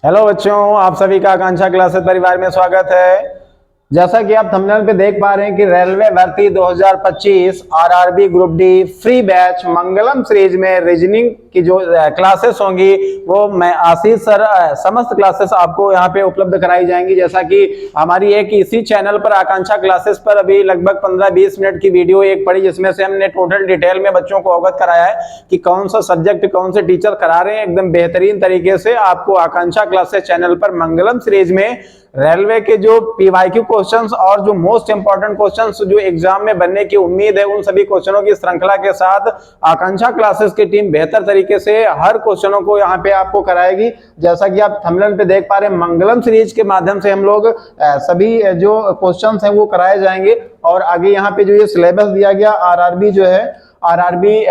Hello बच्चों, आप सभी का आकांक्षा क्लासेस परिवार में स्वागत है। जैसा कि आप थंबनेल पे देख पा रहे हैं कि रेलवे भर्ती 2025 RRB group D free batch Mangalam series में रीजनिंग की जो क्लासेस होंगी वो मैं आशीष सर समस्त क्लासेस आपको यहाँ पे उपलब्ध कराई जाएंगी। जैसा कि हमारी एक इसी चैनल पर आकांक्षा क्लासेस पर अभी लगभग 15-20 मिनट की वीडियो एक पड़ी, जिसमें से हमने टोटल डिटेल में बच्चों को अवगत कराया है कि कौन सा सब्जेक्ट कौन से टीचर करा रहे हैं। एकदम बेहतरीन तरीके से आपको आकांक्षा क्लासेस चैनल पर मंगलम सीरीज में रेलवे के जो पीवाईक्यू क्वेश्चंस और जो मोस्ट इंपॉर्टेंट क्वेश्चंस जो एग्जाम में बनने की उम्मीद है, उन सभी क्वेश्चनों की श्रृंखला के साथ आकांक्षा क्लासेस की टीम बेहतर तरीके से हर क्वेश्चनों को यहाँ पे आपको कराएगी। जैसा कि आप थंबनेल पे देख पा रहे हैं, मंगलम सीरीज के माध्यम से हम लोग सभी जो क्वेश्चंस हैं वो कराए जाएंगे। और आगे यहाँ पे जो ये सिलेबस दिया गया आरआरबी जो है, आरआरबी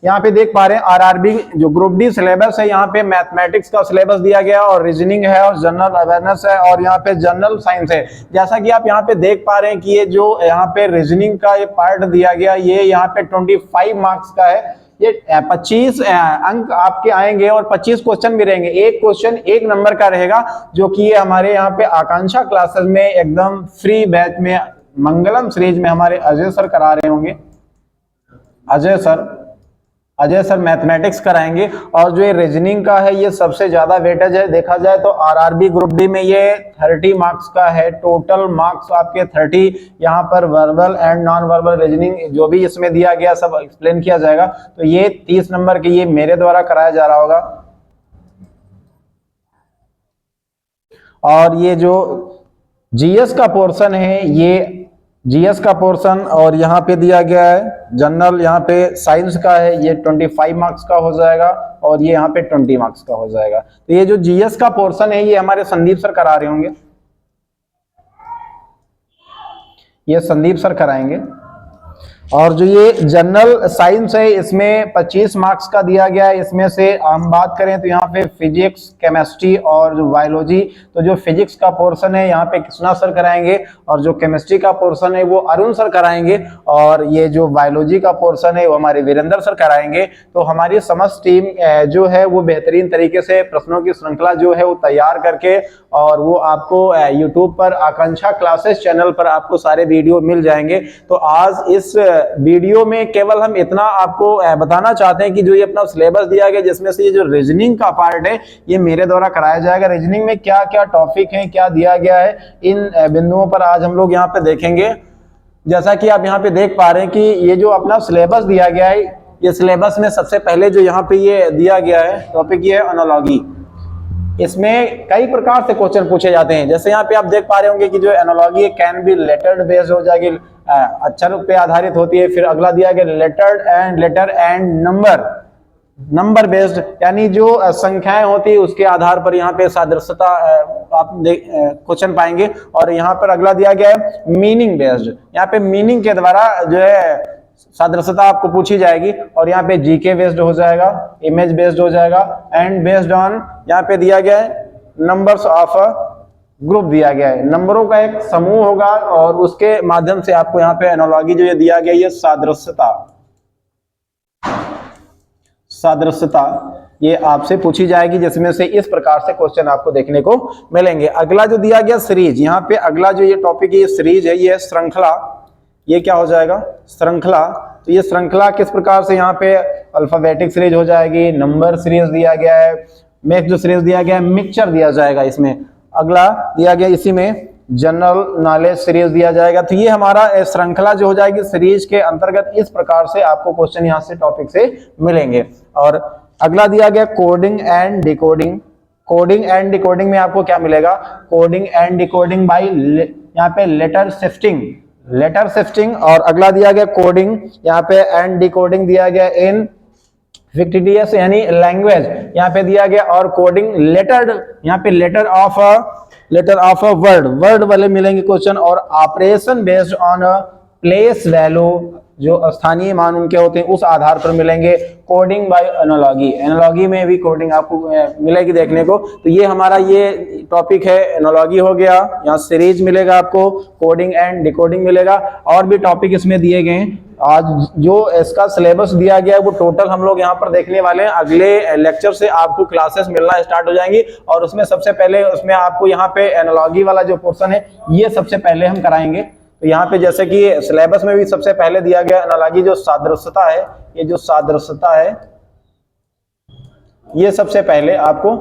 यहाँ पे देख पा रहे हैं आरआरबी जो ग्रुप डी सिलेबस है, यहाँ पे मैथमेटिक्स का सिलेबस दिया गया और रीजनिंग है और जनरल अवेयरनेस है और यहाँ पे जनरल साइंस है। जैसा कि आप यहाँ पे देख पा रहे हैं कि ये जो यहाँ पे रीजनिंग का ये पार्ट दिया गया, ये यहाँ पे 25 मार्क्स का है। ये 25 अंक आपके आएंगे और 25 क्वेश्चन भी रहेंगे। एक क्वेश्चन 1 नंबर का रहेगा, जो कि ये हमारे यहाँ पे आकांक्षा क्लासेस में एकदम फ्री बैच में मंगलम सीरीज में हमारे अजय सर करा रहे होंगे। अजय सर मैथमेटिक्स कराएंगे। और जो ये रीजनिंग का है, ये सबसे ज्यादा वेटेज है। देखा जाए तो आरआरबी ग्रुप डी में ये 30 मार्क्स का है। टोटल मार्क्स आपके 30 यहाँ पर verbal and non verbal reasoning जो भी इसमें दिया गया सब एक्सप्लेन किया जाएगा। तो ये 30 नंबर की ये मेरे द्वारा कराया जा रहा होगा। और ये जो जीएस का पोर्शन है, ये जीएस का पोर्शन और यहाँ पे दिया गया है जनरल, यहाँ पे साइंस का है, ये 25 मार्क्स का हो जाएगा और ये यहाँ पे 20 मार्क्स का हो जाएगा। तो ये जो जीएस का पोर्शन है, ये हमारे संदीप सर करा रहे होंगे, ये संदीप सर कराएंगे। और जो ये जनरल साइंस है, इसमें 25 मार्क्स का दिया गया है। इसमें से हम बात करें तो यहाँ पे फिजिक्स, केमिस्ट्री और जो बायोलॉजी, तो जो फिजिक्स का पोर्शन है यहाँ पे कृष्णा सर कराएंगे और जो केमिस्ट्री का पोर्शन है वो अरुण सर कराएंगे और ये जो बायोलॉजी का पोर्शन है वो हमारे वीरेंद्र सर कराएंगे। तो हमारी समस्त टीम जो है वो बेहतरीन तरीके से प्रश्नों की श्रृंखला जो है वो तैयार करके, और वो आपको यूट्यूब पर आकांक्षा क्लासेस चैनल पर आपको सारे वीडियो मिल जाएंगे। तो आज इस वीडियो में केवल हम इतना आपको बताना चाहते हैं कि जो ये अपना सिलेबस दिया गया, जिसमें से ये जो रीजनिंग का पार्ट है ये मेरे द्वारा कराया जाएगा। रीजनिंग में क्या क्या टॉपिक है, क्या दिया गया है, इन बिंदुओं पर आज हम लोग यहाँ पे देखेंगे। जैसा कि आप यहाँ पे देख पा रहे हैं कि ये जो अपना सिलेबस दिया गया है, ये सिलेबस में सबसे पहले जो यहाँ पे ये दिया गया है टॉपिक, ये है एनालॉजी। इसमें कई प्रकार से क्वेश्चन पूछे जाते हैं। जैसे यहाँ पे आप देख पा रहे होंगे कि जो एनालॉजी है कैन बी लेटर्ड बेस्ड हो जाएगी, अक्षर पे आधारित होती है। फिर अगला दिया गया लेटर एंड नंबर बेस्ड, यानी जो संख्याएं होती है उसके आधार पर यहाँ पे सादृश्यता आप क्वेश्चन पाएंगे। और यहाँ पर अगला दिया गया है मीनिंग बेस्ड, यहाँ पे मीनिंग के द्वारा जो है सादृश्यता आपको पूछी जाएगी। और यहाँ पे जीके बेस्ड हो जाएगा, इमेज बेस्ड हो जाएगा, एंड बेस्ड ऑन यहाँ पे दिया गया है नंबर्स ऑफ अ ग्रुप दिया गया है, नंबरों का एक समूह होगा और उसके माध्यम से आपको यहाँ पे एनालॉजी जो ये दिया गया, ये सादृश्यता ये आपसे पूछी जाएगी, जिसमें से इस प्रकार से क्वेश्चन आपको देखने को मिलेंगे। अगला जो दिया गया सीरीज, यहाँ पे अगला जो ये टॉपिक है, ये सीरीज है, ये श्रृंखला, ये क्या हो जाएगा श्रृंखला। तो ये श्रृंखला किस प्रकार से, यहाँ पे अल्फाबेटिक सीरीज हो जाएगी, नंबर सीरीज दिया गया है, मिक्स जो सीरीज दिया गया है, मिक्सचर दिया जाएगा इसमें। अगला दिया गया इसी में जनरल नॉलेज सीरीज दिया जाएगा। तो ये हमारा श्रृंखला जो हो जाएगी सीरीज के अंतर्गत, इस प्रकार से आपको क्वेश्चन यहाँ से टॉपिक से मिलेंगे। और अगला दिया गया coding and decoding. Coding and decoding में आपको क्या मिलेगा, कोडिंग एंड डिकोडिंग बाय यहाँ पे लेटर शिफ्टिंग। और अगला दिया गया कोडिंग यहाँ पे एंड डिकोडिंग दिया गया इन फिक्टिशियस यानी लैंग्वेज यहाँ पे दिया गया। और कोडिंग लेटर, यहाँ पे लेटर ऑफ अ वर्ड वाले मिलेंगे क्वेश्चन। और operation based on place value, जो स्थानीय मान उनके होते हैं उस आधार पर मिलेंगे। कोडिंग बाय एनालॉजी में भी कोडिंग आपको मिलेगी देखने को। तो ये हमारा ये टॉपिक है, एनालॉजी हो गया, यहाँ सीरीज मिलेगा आपको, कोडिंग एंड डिकोडिंग मिलेगा। और भी टॉपिक इसमें दिए गए हैं, आज जो इसका सिलेबस दिया गया है वो टोटल हम लोग यहाँ पर देखने वाले हैं। अगले लेक्चर से आपको क्लासेस मिलना स्टार्ट हो जाएंगी और उसमें सबसे पहले उसमें आपको यहाँ पे एनालॉजी वाला जो पोर्शन है ये सबसे पहले हम कराएंगे। तो यहाँ पे जैसे कि सिलेबस में भी सबसे पहले दिया गया एनालॉजी जो सादृश्यता है, ये जो सादृश्यता है ये सबसे पहले आपको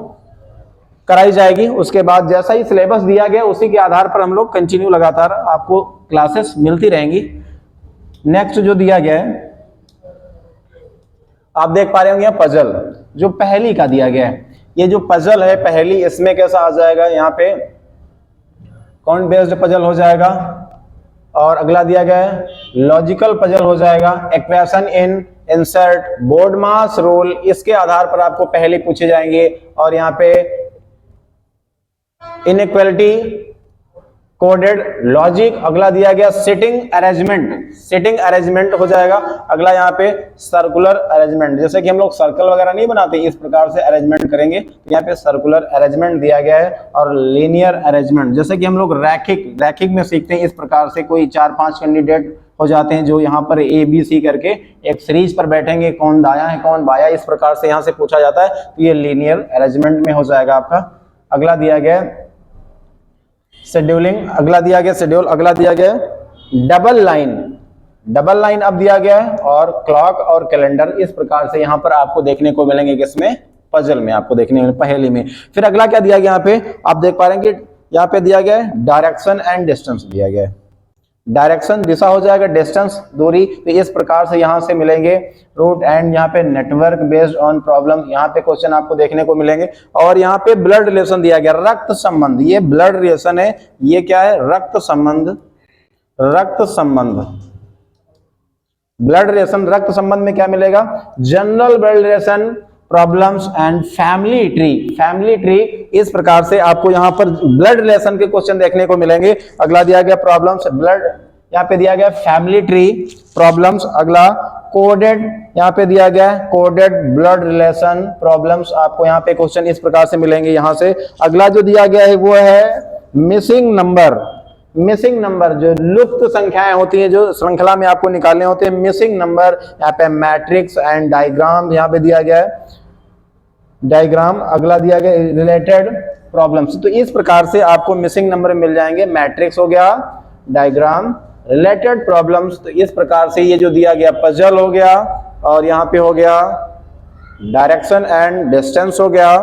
कराई जाएगी। उसके बाद जैसा ही सिलेबस दिया गया उसी के आधार पर हम लोग कंटिन्यू लगातार आपको क्लासेस मिलती रहेंगी। नेक्स्ट जो दिया गया है आप देख पा रहे होंगे पजल, जो पहेली का दिया गया है। ये जो पजल है पहेली, इसमें कैसा आ जाएगा, यहाँ पे कौन बेस्ड पजल हो जाएगा। और अगला दिया गया है लॉजिकल पजल हो जाएगा, equation in insert, board mass rule, इसके आधार पर आपको पहेली पूछे जाएंगे। और यहाँ पे इनइक्वालिटी कोडेड लॉजिक, अगला दिया गया सिटिंग अरेंजमेंट, सिटिंग अरेंजमेंट हो जाएगा। अगला यहाँ पे सर्कुलर अरेंजमेंट, जैसे कि हम लोग सर्कल वगैरह नहीं बनाते इस प्रकार से अरेंजमेंट करेंगे, यहाँ पे सर्कुलर अरेंजमेंट दिया गया है। और लीनियर अरेंजमेंट, जैसे कि हम लोग रैखिक में सीखते हैं, इस प्रकार से कोई 4-5 कैंडिडेट हो जाते हैं जो यहाँ पर ABC करके एक सीरीज पर बैठेंगे, कौन दाया है कौन बाया, इस प्रकार से यहाँ से पूछा जाता है, तो ये लीनियर अरेंजमेंट में हो जाएगा आपका। अगला दिया गया शेड्यूलिंग, अगला दिया गया शेड्यूल, अगला दिया गया डबल लाइन, डबल लाइन अब दिया गया है। और क्लॉक और कैलेंडर, इस प्रकार से यहाँ पर आपको देखने को मिलेंगे किसमें, पजल में आपको देखने को, पहेली में। फिर अगला क्या दिया गया यहाँ पे आप देख पा रहे हैं कि यहाँ पे दिया गया है डायरेक्शन एंड डिस्टेंस दिया गया है। डायरेक्शन दिशा हो जाएगा, डिस्टेंस दूरी, तो इस प्रकार से यहाँ से मिलेंगे रूट। एंड यहाँ पे नेटवर्क बेस्ड ऑन प्रॉब्लम, यहाँ पे क्वेश्चन आपको देखने को मिलेंगे। और यहाँ पे ब्लड रिलेशन दिया गया, रक्त संबंध, ये ब्लड रिलेशन है, ये क्या है, रक्त संबंध, रक्त संबंध, ब्लड रिलेशन, रक्त संबंध में क्या मिलेगा, general blood relation, problems and family tree, family tree, इस प्रकार से आपको यहाँ पर ब्लड रिलेशन के क्वेश्चन देखने को मिलेंगे। अगला दिया गया प्रॉब्लम्स, ब्लड, यहाँ पे दिया गया फैमिली ट्री, प्रॉब्लम्स। अगला कोडेड, यहाँ पे दिया गया कोडेड ब्लड रिलेशन प्रॉब्लम्स, आपको यहाँ पे क्वेश्चन इस प्रकार से मिलेंगे यहाँ से। अगला जो दिया गया है वो है मिसिंग नंबर, मिसिंग नंबर, जो लुप्त संख्याएं होती हैं जो श्रृंखला में आपको निकालने होते हैं, मिसिंग नंबर। यहाँ पे मैट्रिक्स एंड डायग्राम यहाँ पे दिया गया है, डायग्राम। अगला दिया गया रिलेटेड प्रॉब्लम्स, तो इस प्रकार से आपको मिसिंग नंबर मिल जाएंगे, मैट्रिक्स हो गया, डायग्राम, रिलेटेड प्रॉब्लम्स। तो इस प्रकार से ये जो दिया गया पजल हो गया, और यहाँ पे हो गया डायरेक्शन एंड डिस्टेंस हो गया,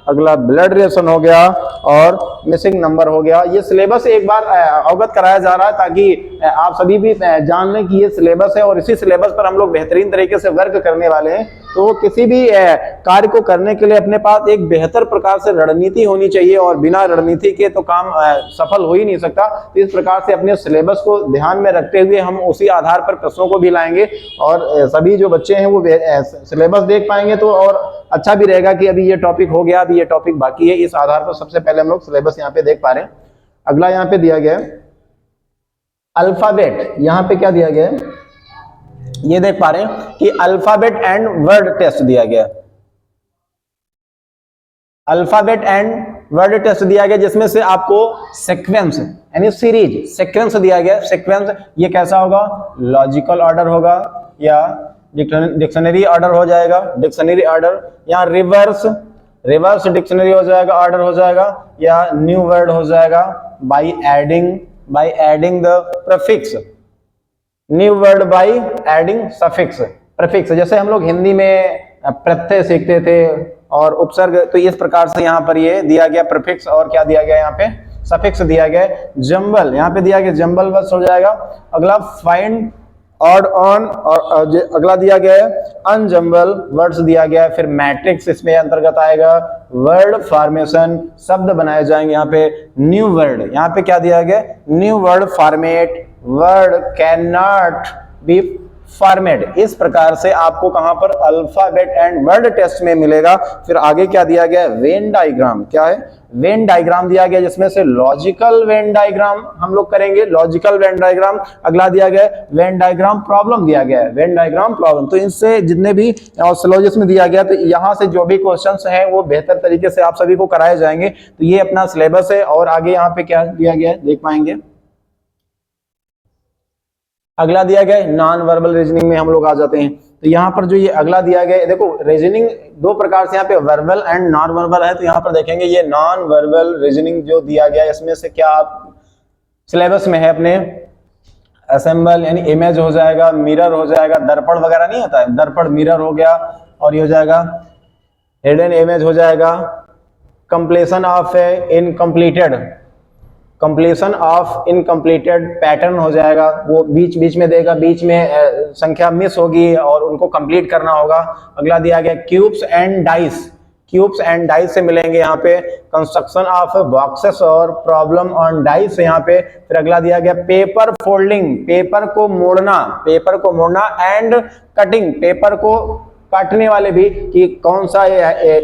अगला ब्लड रिलेशन हो गया, और मिसिंग नंबर हो गया। ये सिलेबस एक बार अवगत कराया जा रहा है ताकि आप सभी भी जान लें कि ये सिलेबस है और इसी सिलेबस पर हम लोग बेहतरीन तरीके से वर्क करने वाले हैं। तो किसी भी कार्य को करने के लिए अपने पास एक बेहतर प्रकार से रणनीति होनी चाहिए, और बिना रणनीति के तो काम सफल हो ही नहीं सकता। तो इस प्रकार से अपने सिलेबस को ध्यान में रखते हुए हम उसी आधार पर प्रश्नों को भी लाएंगे, और सभी जो बच्चे हैं वो सिलेबस देख पाएंगे तो और अच्छा भी रहेगा कि अभी ये टॉपिक हो गया, अभी ये टॉपिक बाकी है। इस आधार पर सबसे पहले हम लोग सिलेबस यहाँ पे देख पा रहे हैं। अगला यहाँ पे दिया गया है अल्फाबेट, यहाँ पे क्या दिया गया है ये देख पा रहे हैं कि अल्फाबेट एंड वर्ड टेस्ट दिया गया, अल्फाबेट एंड वर्ड टेस्ट दिया गया, जिसमें से आपको सीक्वेंस यानी सीरीज सीक्वेंस दिया गया। सीक्वेंस ये कैसा होगा, लॉजिकल ऑर्डर होगा या डिक्शनरी ऑर्डर हो जाएगा, डिक्शनरी ऑर्डर, या रिवर्स डिक्शनरी हो जाएगा, ऑर्डर हो जाएगा, या न्यू वर्ड हो जाएगा by adding the prefix, new word by adding suffix, prefix. जैसे हम लोग हिंदी में प्रत्यय सीखते थे और उपसर्ग, तो इस प्रकार से यहाँ पर ये दिया गया प्रीफिक्स, और क्या दिया गया यहाँ पे सफिक्स दिया गया। जंबल, यहाँ पे दिया गया जंबल वर्ड्स हो जाएगा। अगला फाइंड ऑड ऑन, और अगला दिया गया है अनजंबल वर्ड्स दिया गया है। फिर मैट्रिक्स इसमें अंतर्गत आएगा, वर्ड फॉर्मेशन, शब्द बनाए जाएंगे। यहाँ पे न्यू वर्ड, यहाँ पे क्या दिया गया, new word format, word can not be format. इस प्रकार से आपको कहां पर अल्फाबेट एंड वर्ड टेस्ट में मिलेगा। फिर आगे क्या दिया गया है, वेन डायग्राम, क्या है वेन डायग्राम दिया गया, जिसमें से लॉजिकल वेन डायग्राम हम लोग करेंगे, लॉजिकल वेन डायग्राम। अगला दिया गया है वेन डायग्राम प्रॉब्लम दिया गया है, वेन डायग्राम प्रॉब्लम। तो इनसे जितने भी सिलोजिस में दिया गया, तो यहाँ से जो भी क्वेश्चंस हैं वो बेहतर तरीके से आप सभी को कराए जाएंगे। तो ये अपना सिलेबस है, और आगे यहाँ पे क्या दिया गया है देख पाएंगे। अगला दिया गया है नॉन वर्बल रीजनिंग में हम लोग आ जाते हैं। तो यहाँ पर जो ये अगला दिया गया है, देखो रीजनिंग दो प्रकार से यहाँ पे वर्बल एंड नॉन वर्बल है। तो यहाँ पर देखेंगे ये नॉन वर्बल रीजनिंग जो दिया गया है, इसमें से क्या आप सिलेबस में है अपने असेंबल यानी इमेज हो जाएगा, मिरर हो जाएगा, दर्पण वगैरह नहीं आता है, दर्पण मिरर हो गया, और ये हो जाएगा हिडन इमेज हो जाएगा, completion of incompleted, completion of incompleted pattern हो जाएगा, वो बीच बीच में देगा, बीच में संख्या मिस होगी और उनको कंप्लीट करना होगा। अगला दिया गया cubes and dice, cubes and dice से मिलेंगे यहाँ पे कंस्ट्रक्शन ऑफ बॉक्सेस और प्रॉब्लम ऑन डाइस यहाँ पे। फिर अगला दिया गया पेपर फोल्डिंग, पेपर को मोड़ना, पेपर को मोड़ना, एंड कटिंग, पेपर को काटने वाले भी कि कौन सा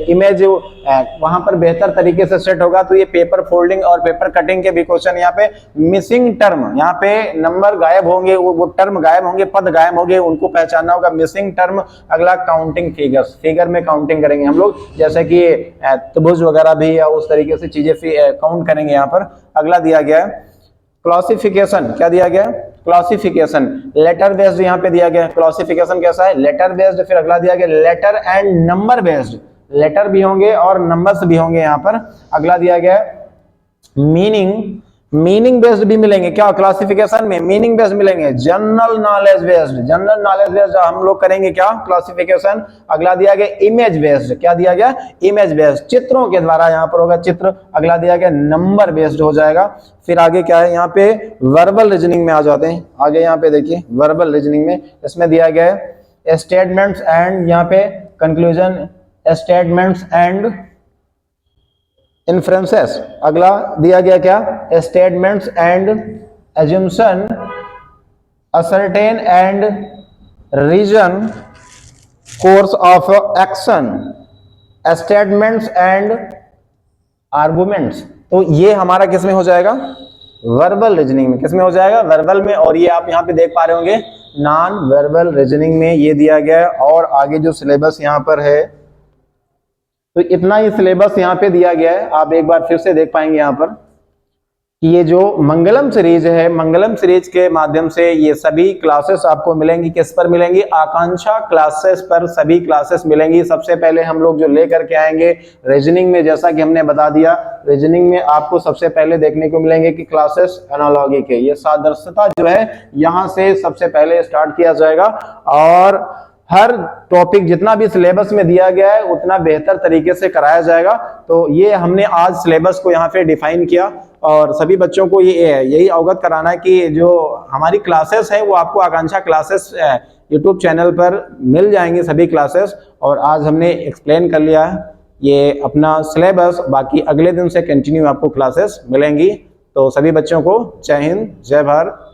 इमेज वहां पर बेहतर तरीके से सेट होगा। तो ये पेपर फोल्डिंग और पेपर कटिंग के भी क्वेश्चन यहाँ पे। मिसिंग टर्म, यहाँ पे नंबर गायब होंगे, वो टर्म गायब होंगे, पद गायब होंगे, उनको पहचानना होगा, मिसिंग टर्म। अगला काउंटिंग फिगर्स, फिगर में काउंटिंग करेंगे हम लोग, जैसे कि त्रिभुज वगैरह भी या उस तरीके से चीजें काउंट करेंगे यहाँ पर। अगला दिया गया है क्लासिफिकेशन, क्या दिया गया है क्लासिफिकेशन, लेटर बेस्ड यहाँ पे दिया गया है। क्लासिफिकेशन कैसा है लेटर बेस्ड। फिर अगला दिया गया letter and number based, letter भी होंगे और नंबर्स भी होंगे यहाँ पर। अगला दिया गया मीनिंग, मीनिंग बेस्ड भी मिलेंगे क्या क्लासिफिकेशन में, मीनिंग बेस्ड मिलेंगे। General knowledge based, general knowledge based हम लोग करेंगे क्या क्लासिफिकेशन। अगला दिया गया इमेज बेस्ड, क्या दिया गया इमेज बेस्ड, चित्रों के द्वारा यहाँ पर होगा चित्र। अगला दिया गया नंबर बेस्ड हो जाएगा। फिर आगे क्या है यहाँ पे वर्बल रीजनिंग में आ जाते हैं। आगे यहाँ पे देखिए वर्बल रीजनिंग में इसमें दिया गया है स्टेटमेंट्स एंड यहाँ पे कंक्लूजन, स्टेटमेंट्स एंड इन्फ्रेंसेस। अगला दिया गया क्या statements and assumption, assertion and reason, course of action, statements and arguments. तो ये हमारा किस में हो जाएगा वर्बल रीजनिंग में, किस में हो जाएगा वर्बल में। और ये आप यहाँ पे देख पा रहे होंगे नॉन वर्बल रीजनिंग में ये दिया गया है। और आगे जो सिलेबस यहाँ पर है, तो इतना ही सिलेबस यहाँ पे दिया गया है। आप एक बार फिर से देख पाएंगे यहाँ पर कि ये जो मंगलम सीरीज है, मंगलम सीरीज के माध्यम से ये सभी क्लासेस आपको मिलेंगी। किस पर मिलेंगी आकांक्षा क्लासेस पर सभी क्लासेस मिलेंगी। सबसे पहले हम लोग जो लेकर के आएंगे रीजनिंग में, जैसा कि हमने बता दिया, रीजनिंग में आपको सबसे पहले देखने को मिलेंगे कि क्लासेस एनालॉगी के, ये सादृश्यता जो है यहाँ से सबसे पहले स्टार्ट किया जाएगा। और हर टॉपिक जितना भी सिलेबस में दिया गया है उतना बेहतर तरीके से कराया जाएगा। तो ये हमने आज सिलेबस को यहाँ पे डिफाइन किया और सभी बच्चों को ये यही अवगत कराना है कि जो हमारी क्लासेस है वो आपको आकांक्षा क्लासेस यूट्यूब चैनल पर मिल जाएंगे सभी क्लासेस। और आज हमने एक्सप्लेन कर लिया है ये अपना सिलेबस, बाकी अगले दिन से कंटिन्यू आपको क्लासेस मिलेंगी। तो सभी बच्चों को जय हिंद, जय भारत।